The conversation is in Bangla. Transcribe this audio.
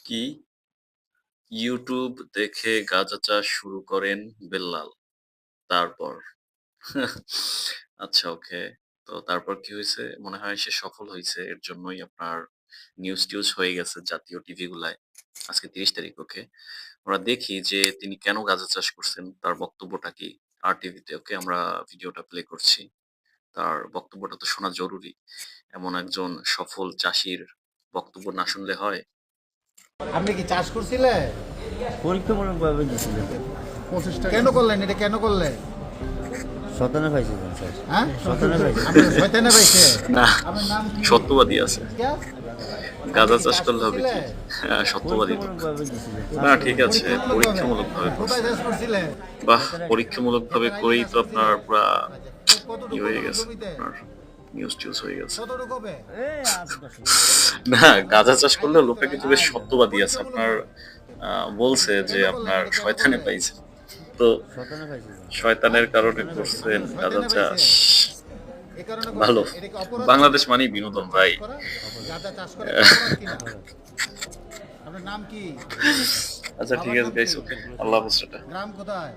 কি? ইউটিউব দেখে গাঁজা চাষ শুরু করেন বেল্লাল। তারপর? আচ্ছা, ওকে। তো তারপর কি হইছে? মনে হয় সে সফল হইছে। এর জন্যই আপনার নিউজ-টিউজ হয়ে গেছে জাতীয় টিভি গুলায়। আজকে ৩০ তারিখ, ওকে। আমরা দেখি যে তিনি কেন গাঁজা চাষ করছেন, তার বক্তব্যটা কি? আরটিভিতে, ওকে। আমরা ভিডিওটা প্লে করছি। তার বক্তব্যটা তো শোনা জরুরি। এমন একজন সফল চাষীর বক্তব্য না শুনলে হয়? আপনি কি চাষ করছিলেন? পরীক্ষামূলকভাবে দিয়েছিলেন। কেন করলেন এটা, কেন করলেন? শতানে পাইছিলেন স্যার। হ্যাঁ, শতানে পাইছিলেন। আপনি শয়তানে পাইছে। না, আপনার নাম কি? সত্যবাদী আছে। গাঁজা আপনি কি চাষ চাষ করলে হবে কি? করছিলেন? হ্যাঁ, সত্যবাদী লোক। পরীক্ষামূলকভাবে দিয়েছিলেন। না, ঠিক আছে। পরীক্ষামূলকভাবে? পরীক্ষামূলকভাবে কোথায় করছে। চাষ করছিলেন? বাহ! পরীক্ষামূলকভাবে ক্ষেতের আইলে করেই চাষ তো আপনার করছিলেন? পুরা আচ্ছা, কতটুকু হয়ে কতটুকু গেছে। জমিতে? আপনার নিউজ-টিউজ হয়ে গেছে। কতটুকু হবে? এই ৮-১০ না, গাঁজা চাষ করলেও আইলের লোকটা ভিতরে, কিন্তু আইলের বেশ ভিতরে। সত্যবাদী আছে। আপনার পরীক্ষামূলকভাবে। বলছে যে কেন করলেন আপনার এটা, কেন শয়তানে করলেন? পাইছে। তো শতানে পাইছিলেন। শয়তানের কারণে শতানে করছেন পাইছিলেন। গাঁজা শয়তানে পাইছে? চাষ। এই কারণে ভালো। করছেন? এটা কি অপরাধ বাংলাদেশ কিনা? মানেই বিনোদন চাষ ভাই। করা? গাঁজা চাষ করা কি অপরাধ কিনা? আপনার নাম কি? আচ্ছা, ঠিক বাবার আছে নাম গাইস, কি? ওকে। আল্লাহ হাফেজ টাটা। গ্রাম কোথায়?